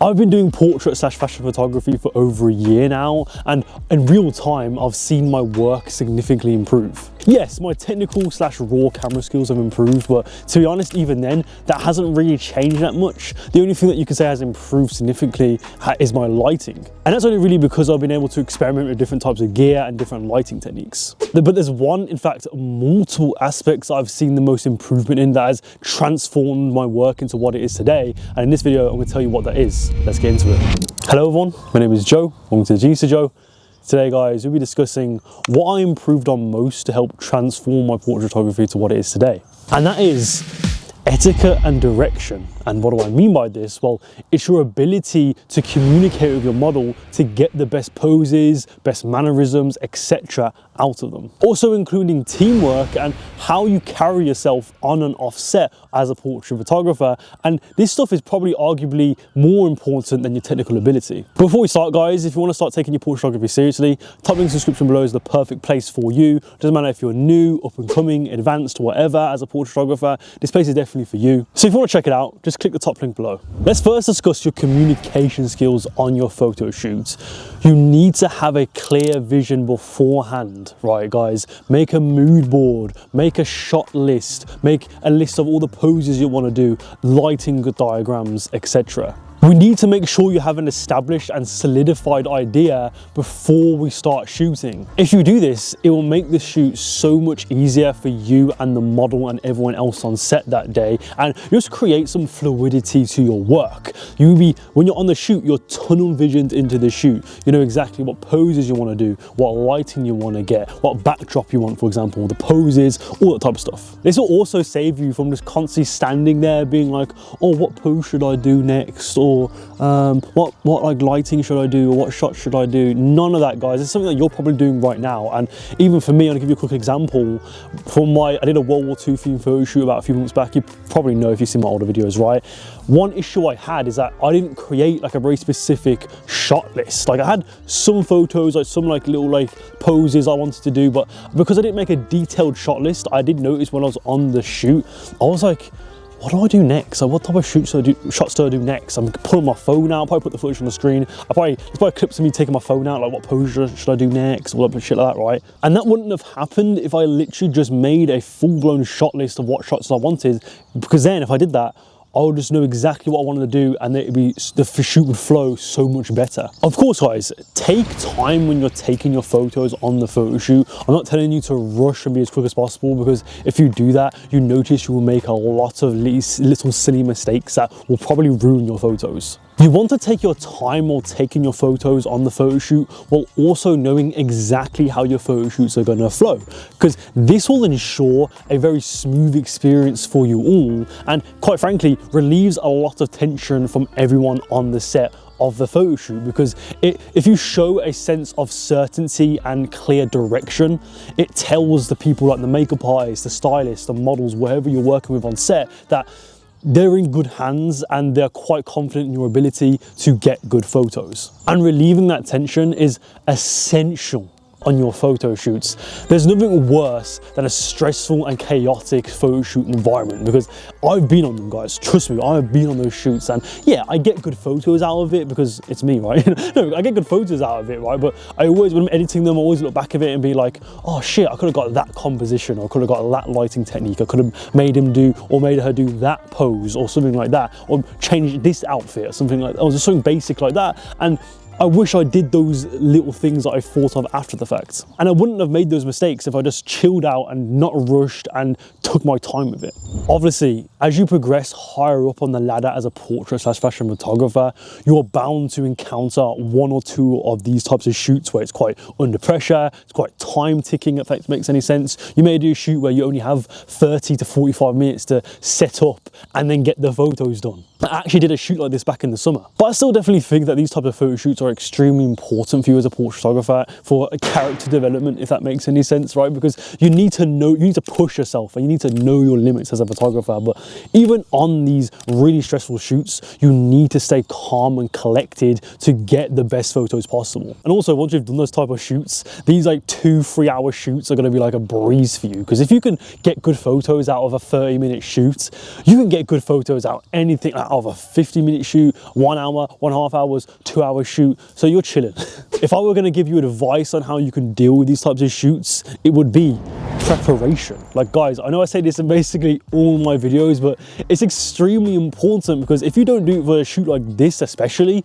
I've been doing portrait / fashion photography for over a year now, and in real time, I've seen my work significantly improve. Yes, my technical / raw camera skills have improved, but to be honest, even then, that hasn't really changed that much. The only thing that you can say has improved significantly is my lighting. And that's only really because I've been able to experiment with different types of gear and different lighting techniques. But there's one, in fact, multiple aspects I've seen the most improvement in that has transformed my work into what it is today. And in this video, I'm gonna tell you what that is. Let's get into it. Hello everyone, my name is Joe, welcome to Genius of Joe. Today guys, we'll be discussing what I improved on most to help transform my portrait photography to what it is today. And that is etiquette and direction. And what do I mean by this? Well, it's your ability to communicate with your model to get the best poses, best mannerisms, etc. out of them. Also including teamwork and how you carry yourself on and off set as a portrait photographer. And this stuff is probably arguably more important than your technical ability. Before we start guys, if you want to start taking your portrait photography seriously, top link description below is the perfect place for you. Doesn't matter if you're new, up and coming, advanced, whatever, as a portrait photographer, this place is definitely for you. So if you want to check it out, just click the top link below. Let's first discuss your communication skills on your photo shoots. You need to have a clear vision beforehand, right guys? Make a mood board, make a shot list, make a list of all the poses you want to do, lighting diagrams, etc. We need to make sure you have an established and solidified idea before we start shooting. If you do this, it will make the shoot so much easier for you and the model and everyone else on set that day, and just create some fluidity to your work. When you're on the shoot, you're tunnel visioned into the shoot. You know exactly what poses you want to do, what lighting you want to get, what backdrop you want, for example, the poses, all that type of stuff. This will also save you from just constantly standing there being like, oh, what pose should I do next? Or what like lighting should I do, or what shot should I do? None of that guys. It's something that you're probably doing right now. And even for me, I'm gonna give you a quick example from I did a World War II themed photo shoot about a few months back. You probably know if you've seen my older videos, right? One issue I had is that I didn't create like a very specific shot list. Like I had some photos, like some like little like poses I wanted to do, but because I didn't make a detailed shot list, I did notice when I was on the shoot, I was like, what do I do next? Like, what type of shots do I do next? I'm pulling my phone out, probably put the footage on the screen. There's probably clips of me taking my phone out, like what pose should I do next? All that shit like that, right? And that wouldn't have happened if I literally just made a full-blown shot list of what shots I wanted, because then if I did that, I would just know exactly what I wanted to do, and the shoot would flow so much better. Of course guys, take time when you're taking your photos on the photo shoot. I'm not telling you to rush and be as quick as possible, because if you do that, you notice you will make a lot of little silly mistakes that will probably ruin your photos. You want to take your time while taking your photos on the photo shoot, while also knowing exactly how your photo shoots are going to flow, because this will ensure a very smooth experience for you all, and quite frankly relieves a lot of tension from everyone on the set of the photo shoot. Because if you show a sense of certainty and clear direction, it tells the people like the makeup artists, the stylists, the models, wherever you're working with on set, that they're in good hands and they're quite confident in your ability to get good photos. And relieving that tension is essential on your photo shoots. There's nothing worse than a stressful and chaotic photo shoot environment, because I've been on them guys, trust me, I've been on those shoots, and yeah, I get good photos out of it because it's me, right? No, I get good photos out of it, right? But I always, when I'm editing them, I always look back at it and be like, oh shit, I could have got that composition, or I could have got that lighting technique, I could have made him do, or made her do that pose, or something like that, or changed this outfit, or something like that, or just something basic like that. And I wish I did those little things that I thought of after the fact. And I wouldn't have made those mistakes if I just chilled out and not rushed and took my time with it. Obviously, as you progress higher up on the ladder as a portrait / fashion photographer, you're bound to encounter one or two of these types of shoots where it's quite under pressure, it's quite time ticking, if that makes any sense. You may do a shoot where you only have 30 to 45 minutes to set up and then get the photos done. I actually did a shoot like this back in the summer. But I still definitely think that these types of photo shoots are extremely important for you as a portrait photographer for a character development, if that makes any sense, right? Because you need to know, you need to push yourself and you need to know your limits as a photographer. But even on these really stressful shoots, you need to stay calm and collected to get the best photos possible. And also, once you've done those type of shoots, these like 2-3 hour shoots are going to be like a breeze for you, because if you can get good photos out of a 30-minute shoot, you can get good photos out anything out of a 50-minute shoot, 1 hour, 1.5 hours, 2 hour shoot. So you're chilling. If I were going to give you advice on how you can deal with these types of shoots, it would be preparation. Like, guys, I know I say this in basically all my videos, but it's extremely important, because if you don't do it for a shoot like this especially,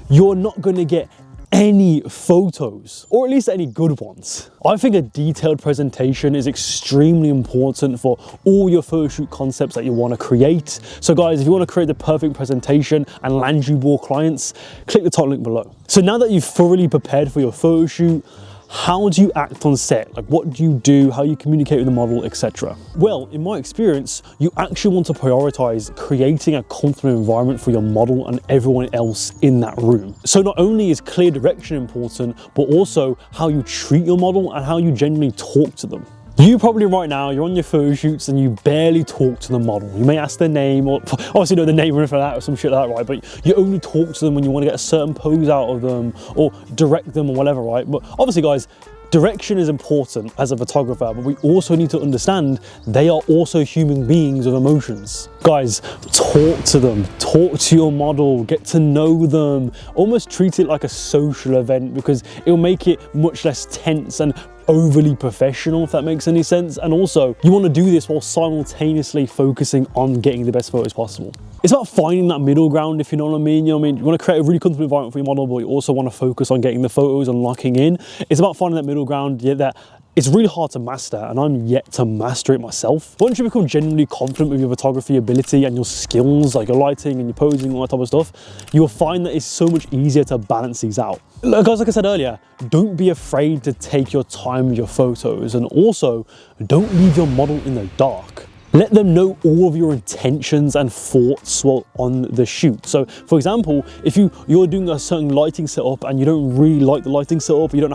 you're not going to get any photos, or at least any good ones. I think a detailed presentation is extremely important for all your photo shoot concepts that you want to create. So guys, if you want to create the perfect presentation and land you more clients, click the top link below. So now that you've thoroughly prepared for your photo shoot, how do you act on set? Like, what do you do? How you communicate with the model, etc.? Well, in my experience, you actually want to prioritize creating a comfortable environment for your model and everyone else in that room. So not only is clear direction important, but also how you treat your model and how you genuinely talk to them. You probably right now, you're on your photo shoots and you barely talk to the model. You may ask their name, or obviously know the name or anything like that, or some shit like that, right? But you only talk to them when you want to get a certain pose out of them or direct them or whatever, right? But obviously, guys, direction is important as a photographer, but we also need to understand they are also human beings with emotions. Guys, talk to them, talk to your model, get to know them, almost treat it like a social event, because it will make it much less tense and overly professional, if that makes any sense. And also, you want to do this while simultaneously focusing on getting the best photos possible. It's about finding that middle ground, if you know what I mean. You know what I mean? You want to create a really comfortable environment for your model, but you also want to focus on getting the photos and locking in. It's about finding that middle ground, that it's really hard to master, and I'm yet to master it myself. Once you become genuinely confident with your photography ability and your skills, like your lighting and your posing, all that type of stuff, you'll find that it's so much easier to balance these out. Guys, like I said earlier, don't be afraid to take your time with your photos, and also don't leave your model in the dark. Let them know all of your intentions and thoughts while on the shoot. So for example, if you're doing a certain lighting setup and you don't really like the lighting setup, you don't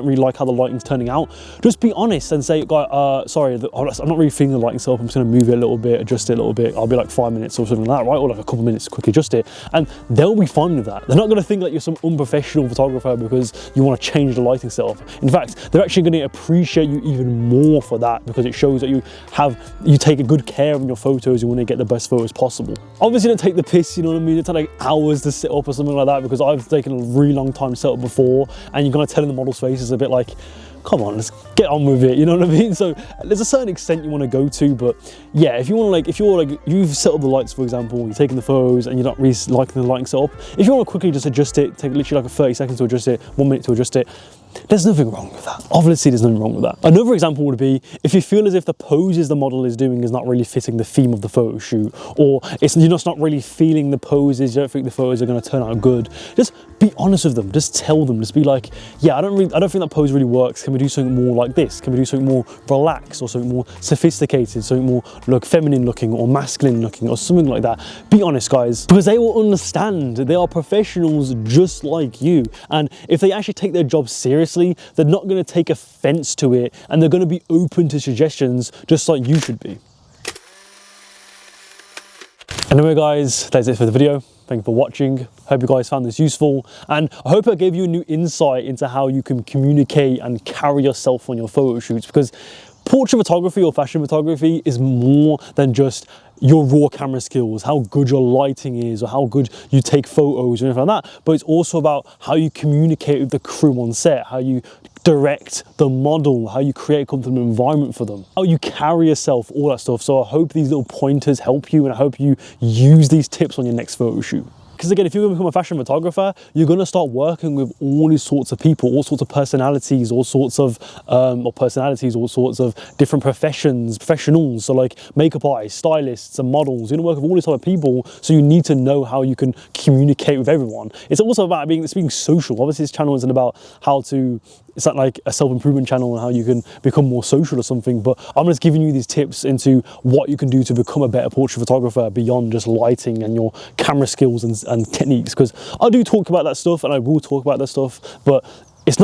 really like how the lighting's turning out, just be honest and say, guy, sorry, I'm not really feeling the lighting setup. I'm just gonna move it a little bit, adjust it a little bit. I'll be like 5 minutes or something like that, right? Or like a couple minutes to quickly adjust it. And they'll be fine with that. They're not gonna think that you're some unprofessional photographer because you wanna change the lighting setup. In fact, they're actually gonna appreciate you even more for that, because it shows that you take a good care of your photos. You want to get the best photos possible. Obviously, don't take the piss, you know what I mean? It takes like hours to set up or something like that, because I've taken a really long time to set up before, and you're gonna tell in the model's face is a bit like, come on, let's get on with it, you know what I mean? So there's a certain extent you want to go to, but yeah, if you want to you've set up the lights, for example, you're taking the photos and you're not really liking the lighting setup, if you want to quickly just adjust it, take literally like a 30 seconds to adjust it, 1 minute to adjust it, there's nothing wrong with that. Obviously, there's nothing wrong with that. Another example would be if you feel as if the poses the model is doing is not really fitting the theme of the photo shoot, or you're just not really feeling the poses, you don't think the photos are going to turn out good, just be honest with them. Just tell them. Just be like, yeah, I don't think that pose really works. Can we do something more like this? Can we do something more relaxed, or something more sophisticated, something more feminine looking or masculine looking, or something like that? Be honest, guys, because they will understand. They are professionals just like you, and if they actually take their job seriously, they're not going to take offense to it, and they're going to be open to suggestions just like you should be. Anyway, guys, that's it for the video. Thank you for watching. Hope you guys found this useful, and I hope I gave you a new insight into how you can communicate and carry yourself on your photo shoots, because portrait photography or fashion photography is more than just your raw camera skills, how good your lighting is, or how good you take photos or anything like that, but it's also about how you communicate with the crew on set, how you direct the model, how you create a comfortable environment for them, how you carry yourself, all that stuff. So I hope these little pointers help you, and I hope you use these tips on your next photo shoot. Because again, if you're going to become a fashion photographer, you're going to start working with all these sorts of people, all sorts of personalities, all sorts of different professionals. So like makeup artists, stylists, and models. You're going to work with all these type of people, so you need to know how you can communicate with everyone. It's also about being social. Obviously, this channel isn't about it's not like a self-improvement channel and how you can become more social or something, but I'm just giving you these tips into what you can do to become a better portrait photographer beyond just lighting and your camera skills and techniques, because I do talk about that stuff and I will talk about that stuff, but it's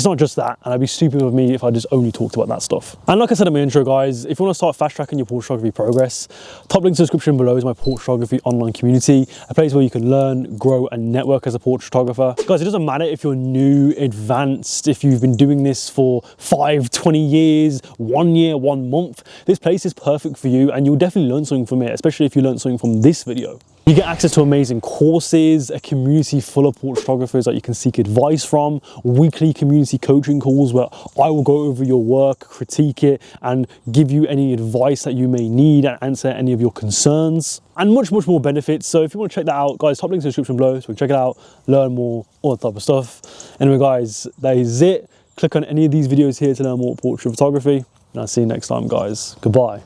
not just that, and I'd be stupid of me if I just only talked about that stuff. And like I said in my intro, guys, if you want to start fast tracking your portrait photography progress, top link to the description below is my portrait photography online community, a place where you can learn, grow, and network as a portrait photographer. Guys, it doesn't matter if you're new, advanced, if you've been doing this for 5, 20 years, 1 year, 1 month, this place is perfect for you, and you'll definitely learn something from it, especially if you learn something from this video. You get access to amazing courses, a community full of portrait photographers that you can seek advice from, weekly community coaching calls where I will go over your work, critique it, and give you any advice that you may need and answer any of your concerns, and much more benefits. So if you want to check that out, guys, top link in the description below, so we can check it out, learn more, all that type of stuff. Anyway, guys, that is it. Click on any of these videos here to learn more portrait photography, and I'll see you next time, guys. Goodbye.